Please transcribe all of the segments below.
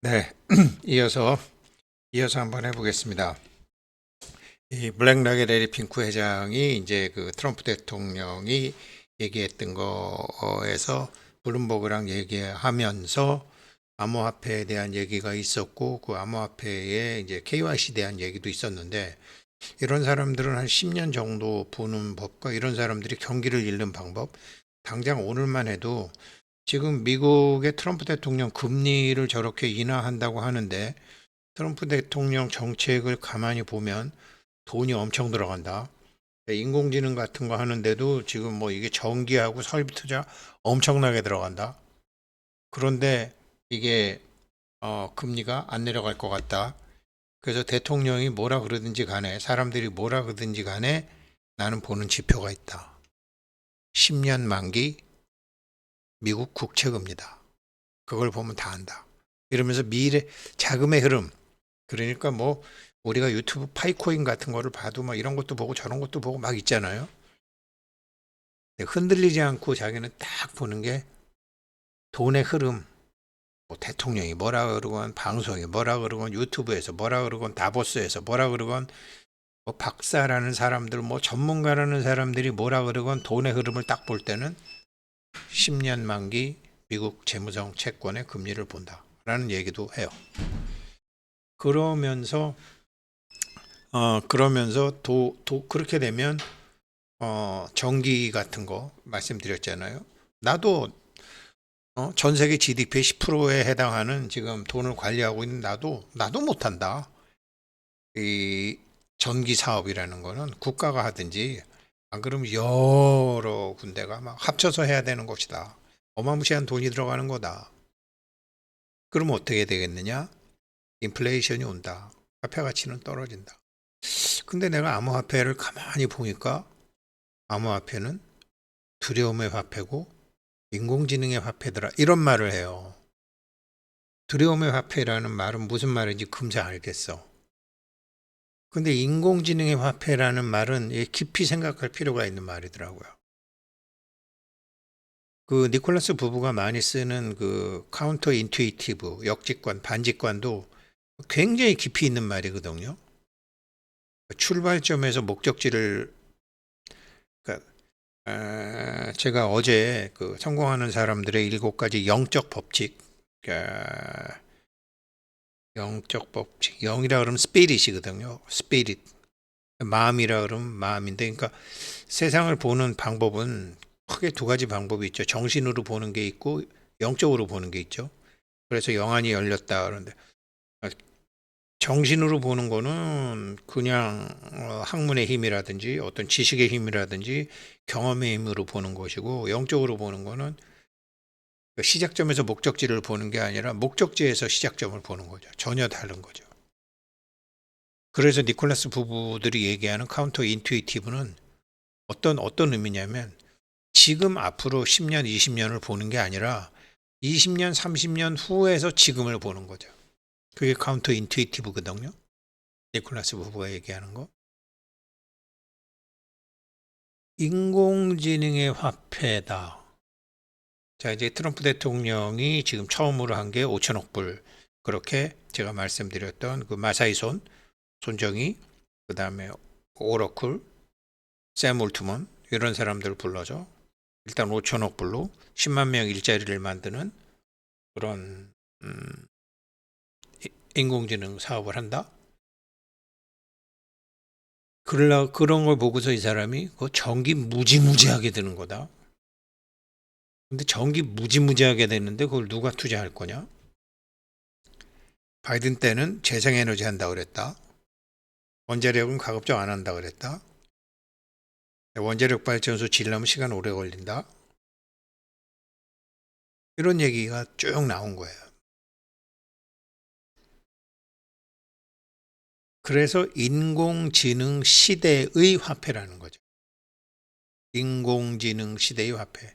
네, 이어서 한번 해보겠습니다. 이 블랙 라겟 에리 핑크 회장이 이제 그 트럼프 대통령이 얘기했던 거에서 블룸버그랑 얘기하면서 암호화폐에 대한 얘기가 있었고, 그 암호화폐에 이제 KYC에 대한 얘기도 있었는데, 이런 사람들은 한 10년 정도 보는 법과 이런 사람들이 경기를 잃는 방법, 당장 오늘만 해도 지금 미국의 트럼프 대통령 금리를 저렇게 인하한다고 하는데, 트럼프 대통령 정책을 가만히 보면 돈이 엄청 들어간다. 인공지능 같은 거 하는데도 지금 뭐 이게 전기하고 설비 투자 엄청나게 들어간다. 그런데 이게 금리가 안 내려갈 것 같다. 그래서 대통령이 뭐라 그러든지 간에 사람들이 뭐라 그러든지 간에 나는 보는 지표가 있다. 10년 만기 미국 국채금리다. 그걸 보면 다 안다. 이러면서 미래 자금의 흐름, 그러니까 뭐 우리가 유튜브 파이코인 같은 거를 봐도 막 이런 것도 보고 저런 것도 보고 막 있잖아요. 흔들리지 않고 자기는 딱 보는 게 돈의 흐름. 뭐 대통령이 뭐라 그러건 방송이 뭐라 그러건 유튜브에서 뭐라 그러건 다보스에서 뭐라 그러건 뭐 박사라는 사람들 뭐 전문가라는 사람들이 뭐라 그러건 돈의 흐름을 딱 볼 때는 10년 만기 미국 재무정 채권의 금리를 본다라는 얘기도 해요. 그러면서 그렇게 되면 전기 같은 거 말씀드렸잖아요. 나도 전 세계 GDP의 10%에 해당하는 지금 돈을 관리하고 있는 나도 못한다. 이 전기 사업이라는 거는 국가가 하든지 안 그러면 여러 군데가 막 합쳐서 해야 되는 것이다. 어마무시한 돈이 들어가는 거다. 그러면 어떻게 되겠느냐? 인플레이션이 온다. 화폐 가치는 떨어진다. 근데 내가 암호화폐를 가만히 보니까 암호화폐는 두려움의 화폐고 인공지능의 화폐더라. 이런 말을 해요. 두려움의 화폐라는 말은 무슨 말인지 금세 알겠어. 근데 인공지능의 화폐라는 말은 깊이 생각할 필요가 있는 말이더라고요. 그 니콜라스 부부가 많이 쓰는 그 카운터 인투이티브, 역직관, 반직관도 굉장히 깊이 있는 말이거든요. 출발점에서 목적지를, 그러니까 제가 어제 그 성공하는 사람들의 7가지 영적 법칙, 그러니까 영적 법칙, 영이라 그러면 스피릿이거든요. 스피릿. 마음이라 그러면 마음인데, 그러니까 세상을 보는 방법은 크게 2가지 방법이 있죠. 정신으로 보는 게 있고 영적으로 보는 게 있죠. 그래서 영안이 열렸다 그러는데, 정신으로 보는 거는 그냥 학문의 힘이라든지 어떤 지식의 힘이라든지 경험의 힘으로 보는 것이고, 영적으로 보는 거는 시작점에서 목적지를 보는 게 아니라 목적지에서 시작점을 보는 거죠. 전혀 다른 거죠. 그래서 니콜라스 부부들이 얘기하는 카운터 인투이티브는 어떤 의미냐면, 지금 앞으로 10년, 20년을 보는 게 아니라 20년, 30년 후에서 지금을 보는 거죠. 그게 카운터 인투이티브거든요. 니콜라스 부부가 얘기하는 거. 인공지능의 화폐다. 자, 이제 트럼프 대통령이 지금 처음으로 한 게 5천억 불. 그렇게 제가 말씀드렸던 그 마사이 손정희, 그 다음에 오러클, 샘 올트먼, 이런 사람들을 불러줘. 일단 5천억 불로 10만 명 일자리를 만드는 그런 인공지능 사업을 한다. 그런 걸 보고서 이 사람이 그 전기 무지무지하게 드는 거다. 근데 전기 무지무지하게 됐는데 그걸 누가 투자할 거냐? 바이든 때는 재생에너지 한다 그랬다. 원자력은 가급적 안 한다 그랬다. 원자력 발전소 지으려면 시간 오래 걸린다. 이런 얘기가 쭉 나온 거예요. 그래서 인공지능 시대의 화폐라는 거죠. 인공지능 시대의 화폐.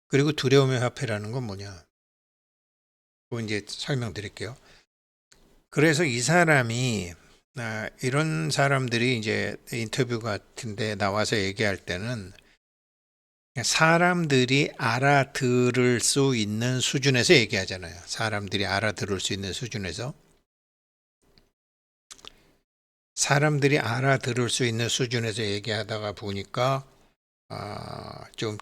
그리고 두려움의 화폐라는 건 뭐냐? 그거 이제 설명드릴게요. 그래서 이 사람이 이런 사람들이 이제 인터뷰 같은데 나와서 얘기할 때는 사람들이 알아들을 수 있는 수준에서 얘기하잖아요. 사람들이 알아들을 수 있는 수준에서. 사람들이 알아들을 수 있는 수준에서 얘기하다가 보니까 좀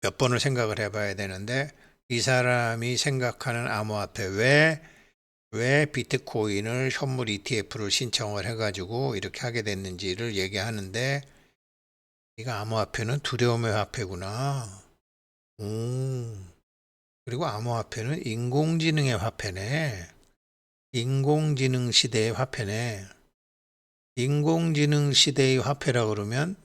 몇 번을 생각을 해봐야 되는데, 이 사람이 생각하는 암호화폐, 왜 비트코인을 현물 ETF를 신청을 해가지고 이렇게 하게 됐는지를 얘기하는데, 이거 암호화폐는 두려움의 화폐구나. 그리고 암호화폐는 인공지능의 화폐네. 인공지능 시대의 화폐네. 인공지능 시대의 화폐라 그러면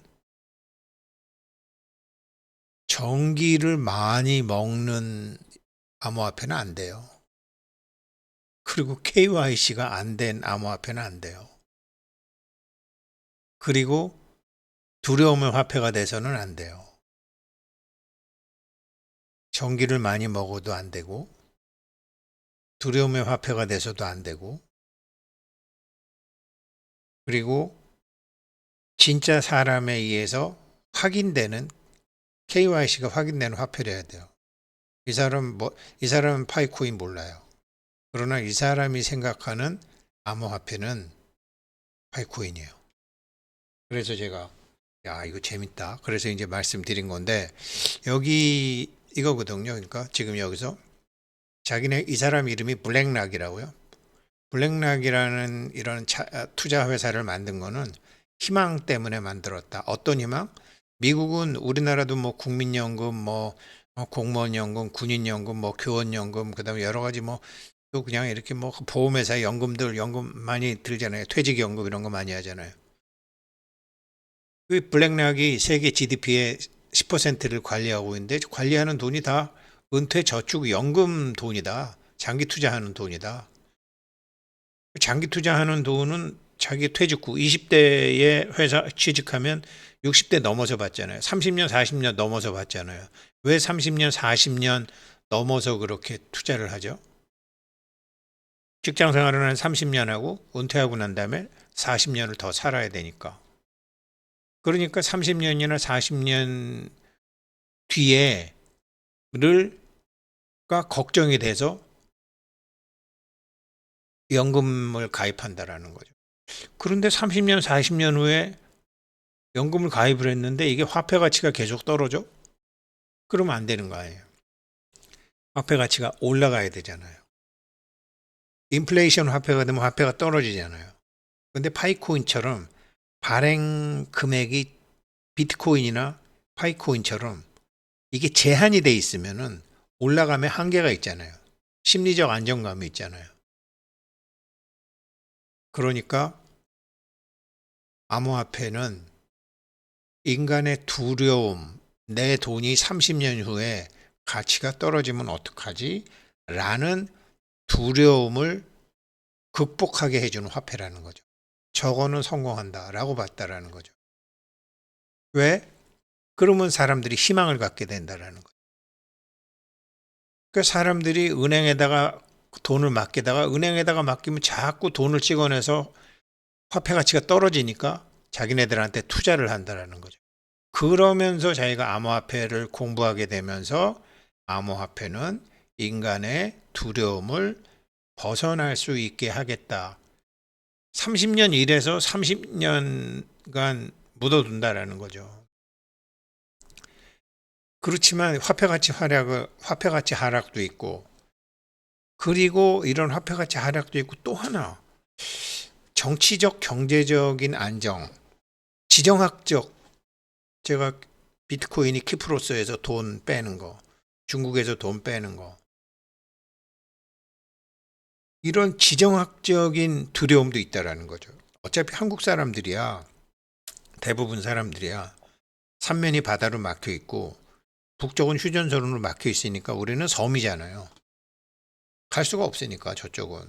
전기를 많이 먹는 암호화폐는 안 돼요. 그리고 KYC가 안 된 암호화폐는 안 돼요. 그리고 두려움의 화폐가 돼서는 안 돼요. 전기를 많이 먹어도 안 되고, 두려움의 화폐가 돼서도 안 되고, 그리고 진짜 사람에 의해서 확인되는 KYC가 확인되는 화폐를 해야 돼요. 이 사람은 파이코인 몰라요. 그러나 이 사람이 생각하는 암호화폐는 파이코인이에요. 그래서 제가 야, 이거 재밌다. 그래서 이제 말씀드린 건데, 여기 이거거든요. 그러니까 지금 여기서 이 사람 이름이 블랙락이라고요. 블랙락이라는 이런 투자 회사를 만든 거는 희망 때문에 만들었다. 어떤 희망? 미국은 우리나라도 뭐 국민연금, 뭐 공무원연금, 군인연금, 뭐 교원연금, 그다음에 여러 가지 뭐 또 그냥 이렇게 뭐 보험회사 연금 많이 들잖아요. 퇴직연금 이런 거 많이 하잖아요. 그 블랙락이 세계 GDP의 10%를 관리하고 있는데, 관리하는 돈이 다 은퇴 저축 연금 돈이다. 장기 투자하는 돈이다. 장기 투자하는 돈은 자기 퇴직 후 20대에 회사 취직하면 60대 넘어서 받잖아요. 30년, 40년 넘어서 받잖아요. 왜 30년, 40년 넘어서 그렇게 투자를 하죠? 직장 생활을 한 30년 하고 은퇴하고 난 다음에 40년을 더 살아야 되니까. 그러니까 30년이나 40년 뒤에가 걱정이 돼서 연금을 가입한다라는 거죠. 그런데 30년, 40년 후에 연금을 가입을 했는데 이게 화폐 가치가 계속 떨어져? 그러면 안 되는 거 아니에요. 화폐 가치가 올라가야 되잖아요. 인플레이션 화폐가 되면 화폐가 떨어지잖아요. 근데 파이코인처럼 발행 금액이 비트코인이나 파이코인처럼 이게 제한이 돼 있으면은 올라가면 한계가 있잖아요. 심리적 안정감이 있잖아요. 그러니까 암호화폐는 인간의 두려움, 내 돈이 30년 후에 가치가 떨어지면 어떡하지? 라는 두려움을 극복하게 해주는 화폐라는 거죠. 저거는 성공한다라고 봤다라는 거죠. 왜? 그러면 사람들이 희망을 갖게 된다라는 거죠. 그러니까 사람들이 은행에다가 돈을 맡기다가 은행에다가 맡기면 자꾸 돈을 찍어내서 화폐 가치가 떨어지니까 자기네들한테 투자를 한다라는 거죠. 그러면서 자기가 암호화폐를 공부하게 되면서 암호화폐는 인간의 두려움을 벗어날 수 있게 하겠다. 30년 일해서 30년간 묻어둔다라는 거죠. 그렇지만 화폐 가치 하락도 있고, 그리고 이런 화폐 가치 하락도 있고, 또 하나 정치적 경제적인 안정, 지정학적, 제가 비트코인이 키프로스에서 돈 빼는 거, 중국에서 돈 빼는 거, 이런 지정학적인 두려움도 있다라는 거죠. 어차피 한국 사람들이야, 대부분 사람들이야, 삼면이 바다로 막혀 있고 북쪽은 휴전선으로 막혀 있으니까 우리는 섬이잖아요. 갈 수가 없으니까 저쪽은.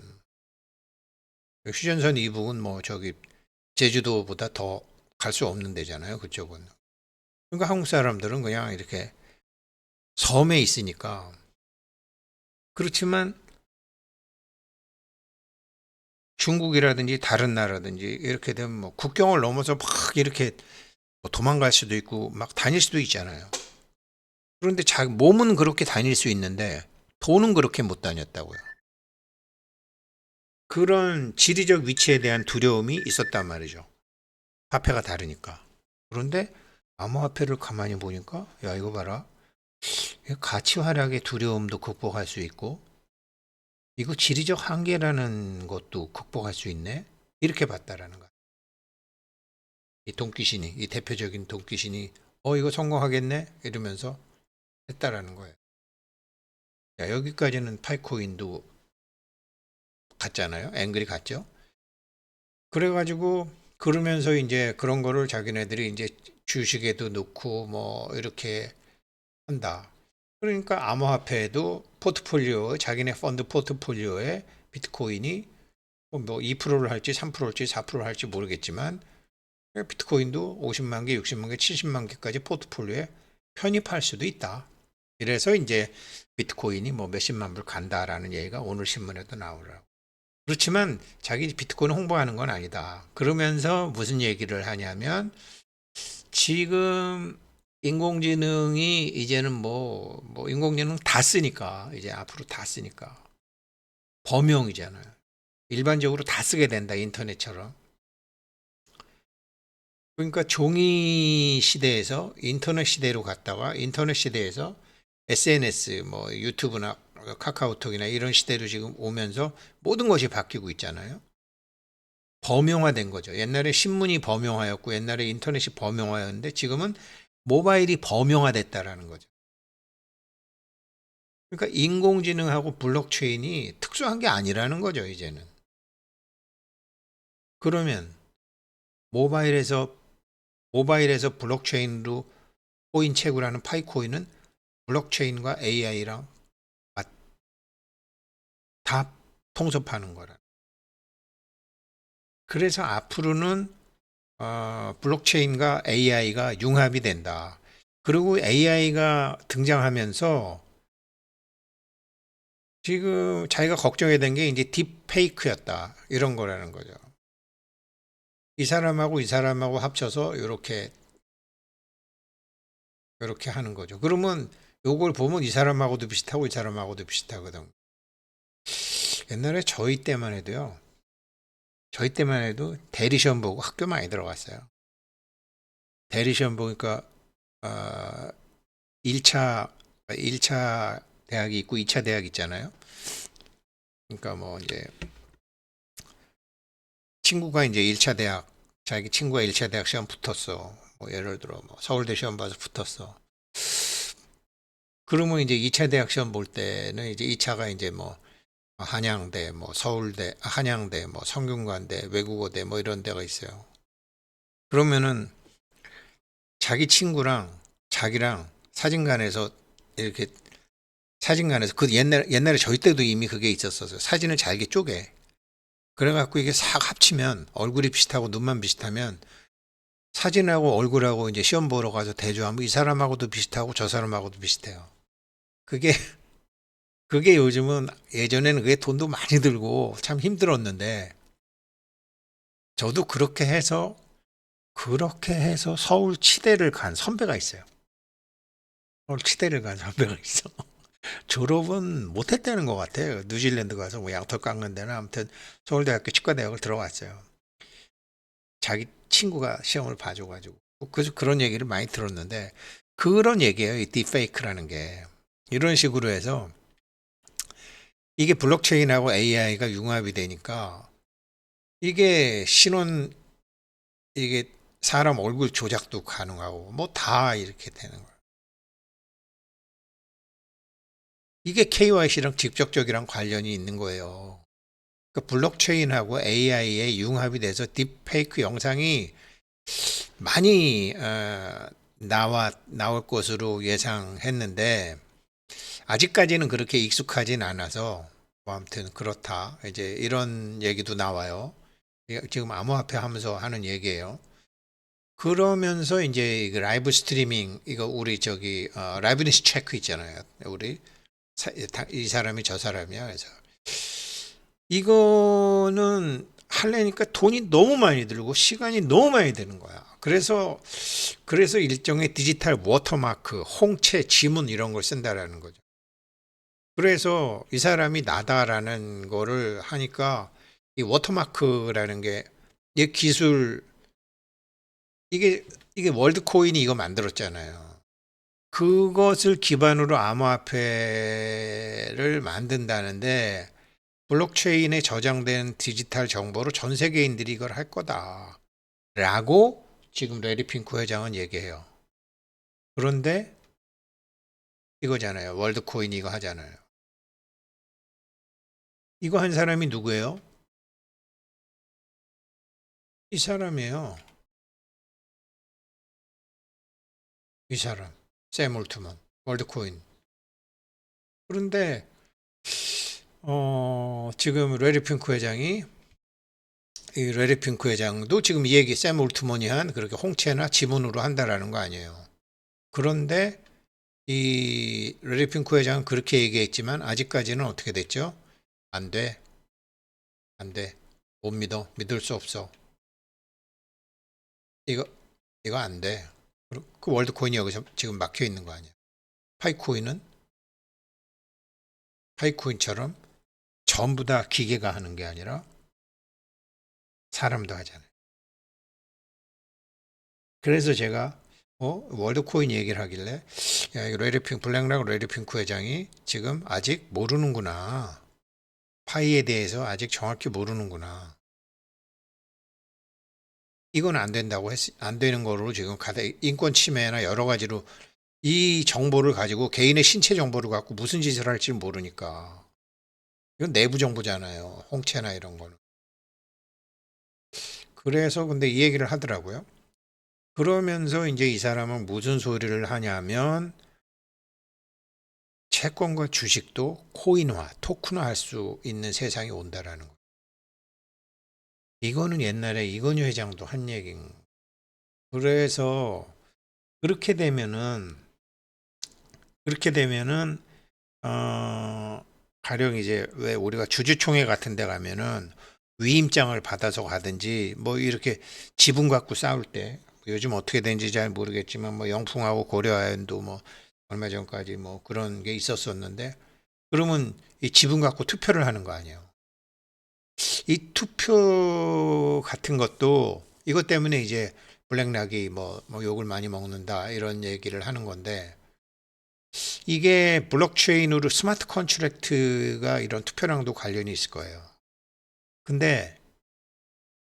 휴전선 이북은 뭐 저기 제주도보다 더 갈 수 없는 데잖아요. 그쪽은. 그러니까 한국 사람들은 그냥 이렇게 섬에 있으니까. 그렇지만 중국이라든지 다른 나라든지 이렇게 되면 뭐 국경을 넘어서 막 이렇게 뭐 도망갈 수도 있고 막 다닐 수도 있잖아요. 그런데 자기 몸은 그렇게 다닐 수 있는데 돈은 그렇게 못 다녔다고요. 그런 지리적 위치에 대한 두려움이 있었단 말이죠. 화폐가 다르니까. 그런데 암호화폐를 가만히 보니까 야 이거 봐라. 가치 하락의 두려움도 극복할 수 있고 이거 지리적 한계라는 것도 극복할 수 있네. 이렇게 봤다라는 거야. 이 돈귀신이 이 대표적인 돈귀신이 이거 성공하겠네 이러면서 했다라는 거예요. 야, 여기까지는 파이코인도 갔잖아요. 앵글이 갔죠. 그래가지고 그러면서 이제 그런 거를 자기네들이 이제 주식에도 넣고 뭐 이렇게 한다. 그러니까 암호화폐에도 포트폴리오 자기네 펀드 포트폴리오에 비트코인이 뭐 2%를 할지 3%를 할지 4%를 할지 모르겠지만 비트코인도 50만 개, 60만 개, 70만 개까지 포트폴리오에 편입할 수도 있다. 이래서 이제 비트코인이 뭐 몇십만 불 간다라는 얘기가 오늘 신문에도 나오더라고. 그렇지만 자기 비트코인 홍보하는 건 아니다. 그러면서 무슨 얘기를 하냐면 지금 인공지능이 이제는 뭐 인공지능 다 쓰니까 이제 앞으로 다 쓰니까 범용이잖아요. 일반적으로 다 쓰게 된다 인터넷처럼. 그러니까 종이 시대에서 인터넷 시대로 갔다가 인터넷 시대에서 SNS 뭐 유튜브나 카카오톡이나 이런 시대로 지금 오면서 모든 것이 바뀌고 있잖아요. 범용화된 거죠. 옛날에 신문이 범용화였고 옛날에 인터넷이 범용화였는데 지금은 모바일이 범용화됐다라는 거죠. 그러니까 인공지능하고 블록체인이 특수한 게 아니라는 거죠, 이제는. 그러면 모바일에서 블록체인으로 코인 채굴하는 파이코인은 블록체인과 AI랑 다 통섭하는 거라. 그래서 앞으로는 블록체인과 AI가 융합이 된다. 그리고 AI가 등장하면서 지금 자기가 걱정해야 된 게 이제 딥페이크였다. 이런 거라는 거죠. 이 사람하고 이 사람하고 합쳐서 이렇게 하는 거죠. 그러면 요걸 보면 이 사람하고도 비슷하고 이 사람하고도 비슷하거든. 옛날에 저희 때만 해도 대리 시험 보고 학교 많이 들어갔어요. 대리 시험 보니까 어, 1차 대학이 있고 2차 대학 있잖아요. 그러니까 뭐 이제 친구가 이제 1차 대학 자기 친구가 1차 대학 시험 붙었어. 뭐 예를 들어 뭐 서울대 시험 봐서 붙었어. 그러면 이제 2차 대학 시험 볼 때는 이제 2차가 이제 뭐 한양대, 뭐 서울대, 한양대, 뭐 성균관대, 외국어대 뭐 이런 데가 있어요. 그러면은 자기 친구랑 자기랑 사진관에서 이렇게 사진관에서 그 옛날에 저희 때도 이미 그게 있었어요. 사진을 잘게 쪼개. 그래갖고 이게 싹 합치면 얼굴이 비슷하고 눈만 비슷하면 사진하고 얼굴하고 이제 시험 보러 가서 대조하면 이 사람하고도 비슷하고 저 사람하고도 비슷해요. 그게 그게 요즘은 예전에는 그게 돈도 많이 들고 참 힘들었는데 저도 그렇게 해서 서울 치대를 간 선배가 있어요. 서울 치대를 간 선배가 있어. 졸업은 못했다는 것 같아요. 뉴질랜드 가서 뭐 양털 깎는 데는 아무튼 서울대학교 치과대학을 들어갔어요. 자기 친구가 시험을 봐줘가지고. 그래서 그런 얘기를 많이 들었는데 그런 얘기예요. 이 딥페이크라는 게. 이런 식으로 해서 이게 블록체인하고 AI가 융합이 되니까 이게 이게 사람 얼굴 조작도 가능하고 뭐 다 이렇게 되는 거예요. 이게 KYC랑 직접적이랑 관련이 있는 거예요. 그 블록체인하고 AI의 융합이 돼서 딥페이크 영상이 많이 나올 것으로 예상했는데 아직까지는 그렇게 익숙하진 않아서 뭐 아무튼 그렇다. 이제 이런 얘기도 나와요. 지금 암호화폐 하면서 하는 얘기예요. 그러면서 이제 라이브 스트리밍 이거 우리 저기 라이브니스 체크 있잖아요. 우리 이 사람이 저 사람이야. 그래서 이거는 하려니까 돈이 너무 많이 들고 시간이 너무 많이 드는 거야. 그래서 일종의 디지털 워터마크, 홍채, 지문 이런 걸 쓴다라는 거죠. 그래서 이 사람이 나다라는 거를 하니까 이 워터마크라는 게 이 기술 이게 월드코인이 이거 만들었잖아요. 그것을 기반으로 암호화폐를 만든다는데 블록체인에 저장된 디지털 정보로 전 세계인들이 이걸 할 거다라고 지금 레리 핑크 회장은 얘기해요. 그런데 이거잖아요. 월드코인 이거 하잖아요. 이거 한 사람이 누구예요? 이 사람이에요. 이 사람. 샘 올트먼. 월드코인. 그런데 지금 레리 핑크 회장이 이 레리 핑크 회장도 지금 이 얘기 샘 올트먼이 한 그렇게 홍채나 지문으로 한다라는 거 아니에요. 그런데 이 레리 핑크 회장은 그렇게 얘기했지만 아직까지는 어떻게 됐죠? 안 돼. 안 돼. 못 믿어. 믿을 수 없어. 이거 이거 안 돼. 그 월드코인이 여기서 지금 막혀 있는 거 아니야. 파이코인처럼 전부 다 기계가 하는 게 아니라 사람도 하잖아요. 그래서 제가 월드코인 얘기를 하길래 야, 이거 블랙락 레리 핑크 회장이 지금 아직 모르는구나. 파이에 대해서 아직 정확히 모르는구나. 이건 안 된다고 안 되는 거로 지금 인권 침해나 여러 가지로 이 정보를 가지고 개인의 신체 정보를 갖고 무슨 짓을 할지 모르니까. 이건 내부 정보잖아요. 홍채나 이런 거는. 그래서 근데 이 얘기를 하더라고요. 그러면서 이제 이 사람은 무슨 소리를 하냐면 채권과 주식도 코인화, 토큰화 할 수 있는 세상이 온다라는 거. 이거는 옛날에 이건희 회장도 한 얘기인. 그래서 그렇게 되면은 가령 이제 왜 우리가 주주총회 같은 데 가면은 위임장을 받아서 가든지 뭐 이렇게 지분 갖고 싸울 때 요즘 어떻게 되는지 잘 모르겠지만 뭐 영풍하고 고려아연도 뭐 얼마 전까지 뭐 그런 게 있었었는데 그러면 이 지분 갖고 투표를 하는 거 아니에요. 이 투표 같은 것도 이것 때문에 이제 블랙락이 뭐 욕을 많이 먹는다 이런 얘기를 하는 건데 이게 블록체인으로 스마트 컨트랙트가 이런 투표랑도 관련이 있을 거예요. 근데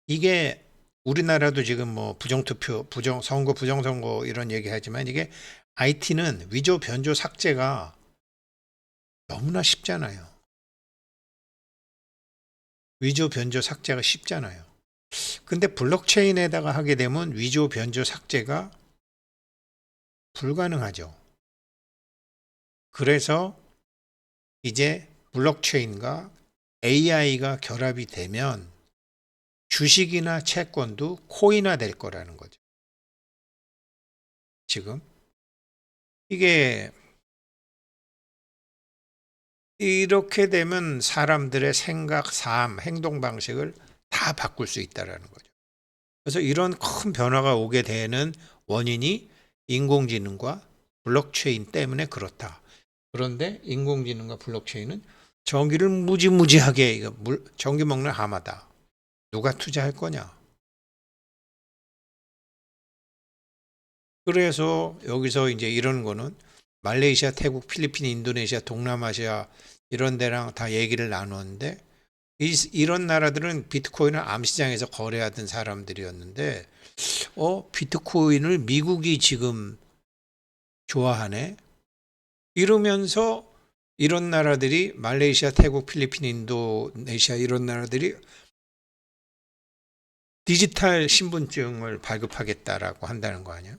이게 우리나라도 지금 뭐 부정투표, 부정선거, 부정선거 이런 얘기 하지만 이게 IT는 위조, 변조, 삭제가 너무나 쉽잖아요. 위조, 변조, 삭제가 쉽잖아요. 근데 블록체인에다가 하게 되면 위조, 변조, 삭제가 불가능하죠. 그래서 이제 블록체인과 AI가 결합이 되면 주식이나 채권도 코인화 될 거라는 거죠. 지금 이게 이렇게 되면 사람들의 생각, 삶, 행동 방식을 다 바꿀 수 있다라는 거죠. 그래서 이런 큰 변화가 오게 되는 원인이 인공지능과 블록체인 때문에 그렇다. 그런데 인공지능과 블록체인은 전기를 무지무지하게 전기 먹는 하마다. 누가 투자할 거냐? 그래서 여기서 이제 이런 거는 말레이시아, 태국, 필리핀, 인도네시아, 동남아시아 이런 데랑 다 얘기를 나누는데 이런 나라들은 비트코인을 암시장에서 거래하던 사람들이었는데 비트코인을 미국이 지금 좋아하네. 이러면서 이런 나라들이 말레이시아, 태국, 필리핀, 인도네시아 이런 나라들이 디지털 신분증을 발급하겠다라고 한다는 거 아니야?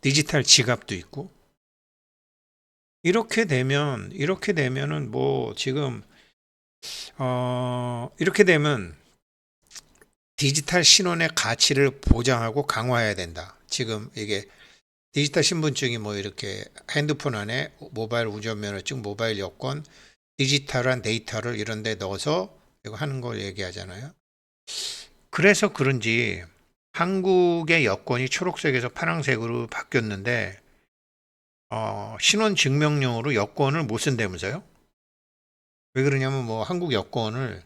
디지털 지갑도 있고. 이렇게 되면은 뭐 지금 이렇게 되면 디지털 신원의 가치를 보장하고 강화해야 된다. 지금 이게 디지털 신분증이 뭐 이렇게 핸드폰 안에 모바일 운전면허증, 모바일 여권, 디지털한 데이터를 이런 데 넣어서 이거 하는 걸 얘기하잖아요. 그래서 그런지 한국의 여권이 초록색에서 파란색으로 바뀌었는데 신원 증명용으로 여권을 못 쓴다면서요? 왜 그러냐면 뭐 한국 여권을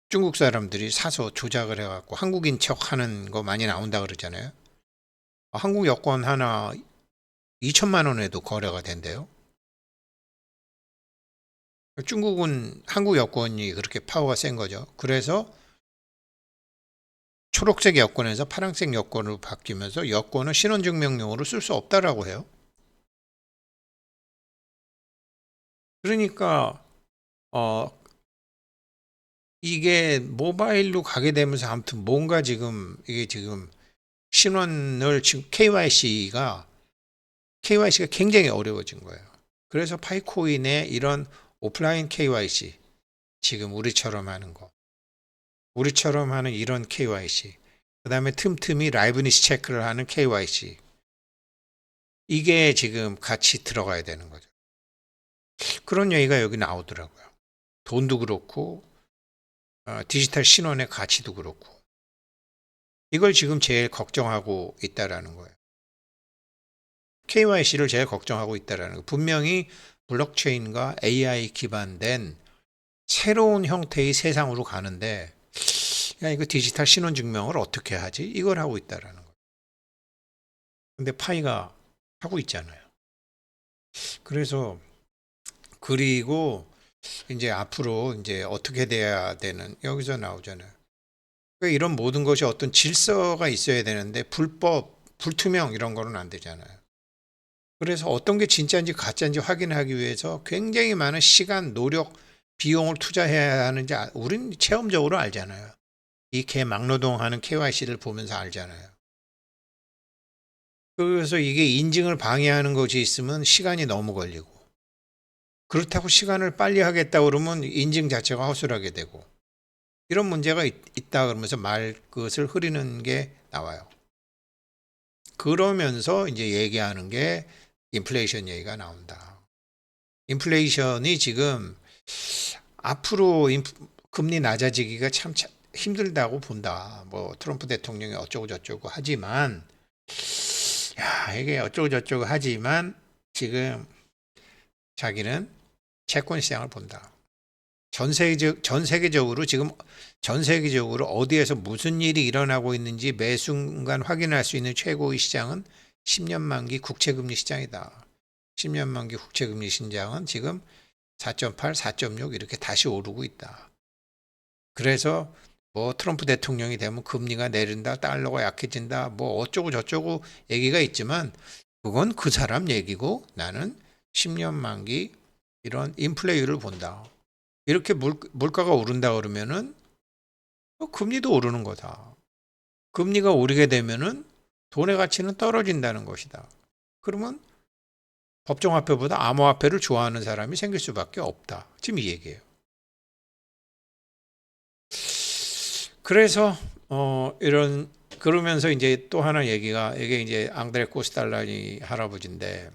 중국 사람들이 사서 조작을 해갖고 한국인 척 하는 거 많이 나온다 그러잖아요. 한국 여권 하나 2천만 원에도 거래가 된대요. 중국은 한국 여권이 그렇게 파워가 센 거죠. 그래서 초록색 여권에서 파란색 여권으로 바뀌면서 여권을 신원증명용으로 쓸 수 없다라고 해요. 그러니까 어 이게 모바일로 가게 되면서 아무튼 뭔가 지금 이게 지금 신원을 지금 KYC가 굉장히 어려워진 거예요. 그래서 파이코인의 이런 오프라인 KYC, 지금 우리처럼 하는 이런 KYC, 그 다음에 틈틈이 라이브니스 체크를 하는 KYC, 이게 지금 같이 들어가야 되는 거죠. 그런 얘기가 여기 나오더라고요. 돈도 그렇고 디지털 신원의 가치도 그렇고 이걸 지금 제일 걱정하고 있다라는 거예요. KYC를 제일 걱정하고 있다라는 거. 분명히 블록체인과 AI 기반된 새로운 형태의 세상으로 가는데, 야, 이거 디지털 신원 증명을 어떻게 하지? 이걸 하고 있다라는 거예요. 근데 파이가 하고 있잖아요. 그리고 이제 앞으로 이제 어떻게 돼야 되는, 여기서 나오잖아요. 그러니까 이런 모든 것이 어떤 질서가 있어야 되는데 불투명 이런 거는 안 되잖아요. 그래서 어떤 게 진짜인지 가짜인지 확인하기 위해서 굉장히 많은 시간, 노력, 비용을 투자해야 하는지 우린 체험적으로 알잖아요. 이 개 막노동하는 KYC를 보면서 알잖아요. 그래서 이게 인증을 방해하는 것이 있으면 시간이 너무 걸리고, 그렇다고 시간을 빨리 하겠다 그러면 인증 자체가 허술하게 되고, 이런 문제가 있다 그러면서 말끝을 흐리는 게 나와요. 그러면서 이제 얘기하는 게 인플레이션 얘기가 나온다. 인플레이션이 지금 앞으로 금리 낮아지기가 참 힘들다고 본다. 뭐 트럼프 대통령이 어쩌고 저쩌고 하지만, 야, 이게 어쩌고 저쩌고 하지만 지금 자기는 채권 시장을 본다. 전 세계적으로 어디에서 무슨 일이 일어나고 있는지 매 순간 확인할 수 있는 최고의 시장은 10년 만기 국채금리 시장이다. 10년 만기 국채금리 시장은 지금 4.8, 4.6 이렇게 다시 오르고 있다. 그래서 뭐 트럼프 대통령이 되면 금리가 내린다, 달러가 약해진다, 뭐 어쩌고 저쩌고 얘기가 있지만 그건 그 사람 얘기고 나는 10년 만기 이런 인플레이를 본다. 이렇게 물가가 오른다 그러면은 금리도 오르는 거다. 금리가 오르게 되면은 돈의 가치는 떨어진다는 것이다. 그러면 법정화폐보다 암호화폐를 좋아하는 사람이 생길 수밖에 없다. 지금 이 얘기예요. 그래서 그러면서 이제 또 하나 얘기가, 이게 이제 앙드레 코스탈라니 할아버지인데,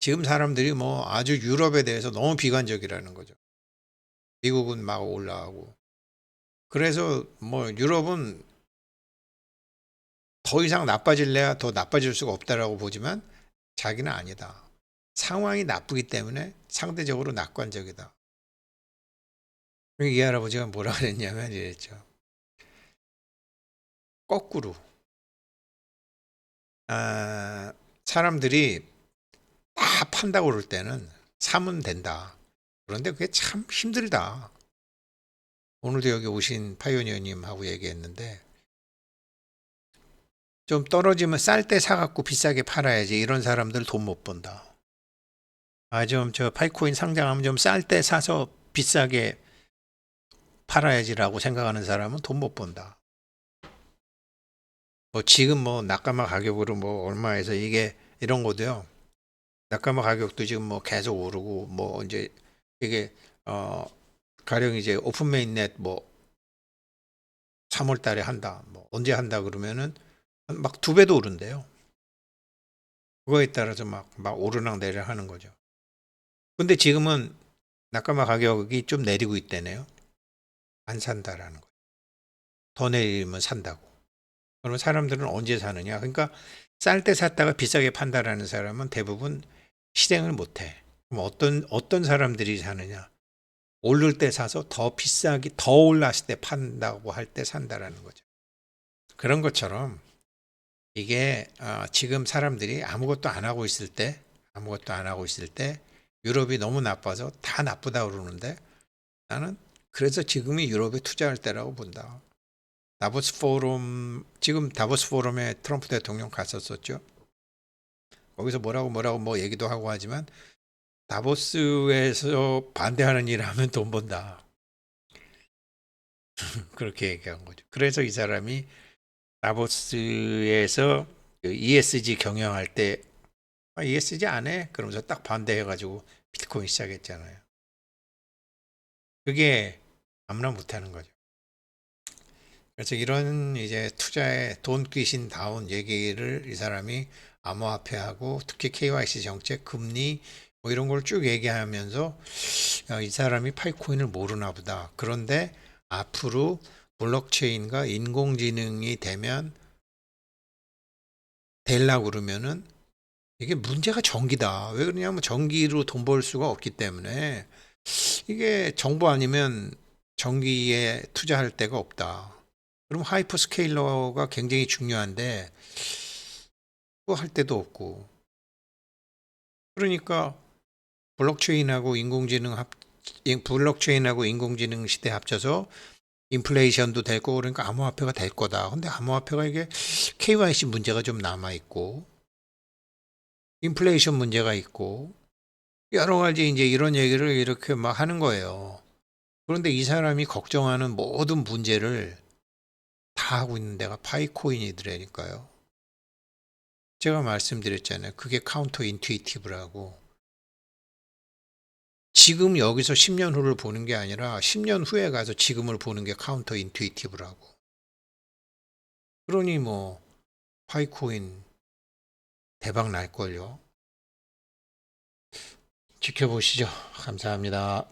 지금 사람들이 뭐 아주 유럽에 대해서 너무 비관적이라는 거죠. 미국은 막 올라가고. 그래서 뭐 유럽은 더 이상 나빠질래야 더 나빠질 수가 없다라고 보지만 자기는 아니다. 상황이 나쁘기 때문에 상대적으로 낙관적이다. 이 할아버지가 뭐라 그랬냐면 이랬죠. 거꾸로. 사람들이 다 판다고 그럴 때는 사면 된다. 그런데 그게 참 힘들다. 오늘도 여기 오신 파이오니어님하고 얘기했는데, 좀 떨어지면 쌀 때 사갖고 비싸게 팔아야지. 이런 사람들 돈 못 번다. 좀 저 파이코인 상장하면 좀 쌀 때 사서 비싸게 팔아야지라고 생각하는 사람은 돈 못 번다. 뭐 지금 뭐 낙가마 가격으로 뭐 얼마에서 이게 이런 거도요. 낙가마 가격도 지금 뭐 계속 오르고 뭐 이제 이게 가령 이제 오픈 메인넷 뭐 3월 달에 한다. 뭐 언제 한다 그러면은 막 2배도 오른대요. 그거에 따라서 막 오르락 내리락 하는 거죠. 근데 지금은 낙가마 가격이 좀 내리고 있다네요. 안 산다라는 거예요. 더 내리면 산다고. 그러면 사람들은 언제 사느냐? 그러니까 쌀 때 샀다가 비싸게 판다라는 사람은 대부분 실행을 못해. 그럼 어떤 사람들이 사느냐? 오를 때 사서 더 비싸게 더 올랐을 때 판다고 할 때 산다라는 거죠. 그런 것처럼 이게 지금 사람들이 아무것도 안 하고 있을 때 유럽이 너무 나빠서 다 나쁘다 그러는데 나는 그래서 지금이 유럽에 투자할 때라고 본다. 지금 다보스 포럼에 트럼프 대통령 갔었었죠. 거기서 뭐라고 뭐 얘기도 하고 하지만 다보스에서 반대하는 일 하면 돈 번다. 그렇게 얘기한 거죠. 그래서 이 사람이 다보스에서 그 ESG 경영할 때 ESG 안 해? 그러면서 딱 반대해가지고 비트코인 시작했잖아요. 그게 아무나 못하는 거죠. 그래서 이런 이제 투자에 돈 귀신 다운 얘기를 이 사람이 암호화폐하고 특히 KYC 정책, 금리 뭐 이런 걸 쭉 얘기하면서 이 사람이 파이코인을 모르나 보다. 그런데 앞으로 블록체인과 인공지능이 되려고 그러면은 이게 문제가 전기다. 왜 그러냐면 전기로 돈 벌 수가 없기 때문에 이게 정부 아니면 전기에 투자할 데가 없다. 그럼 하이퍼스케일러가 굉장히 중요한데 그거 할 데도 없고. 그러니까 블록체인하고 인공지능 합 블록체인하고 인공지능 시대 합쳐서 인플레이션도 되고 그러니까 암호화폐가 될 거다. 근데 암호화폐가 이게 KYC 문제가 좀 남아 있고 인플레이션 문제가 있고 여러 가지 이제 이런 얘기를 이렇게 막 하는 거예요. 그런데 이 사람이 걱정하는 모든 문제를 다 하고 있는 데가 파이코인이더라니까요. 제가 말씀드렸잖아요. 그게 카운터 인투이티브라고. 지금 여기서 10년 후를 보는 게 아니라 10년 후에 가서 지금을 보는 게 카운터 인투이티브라고. 그러니 뭐 파이코인 대박 날걸요. 지켜보시죠. 감사합니다.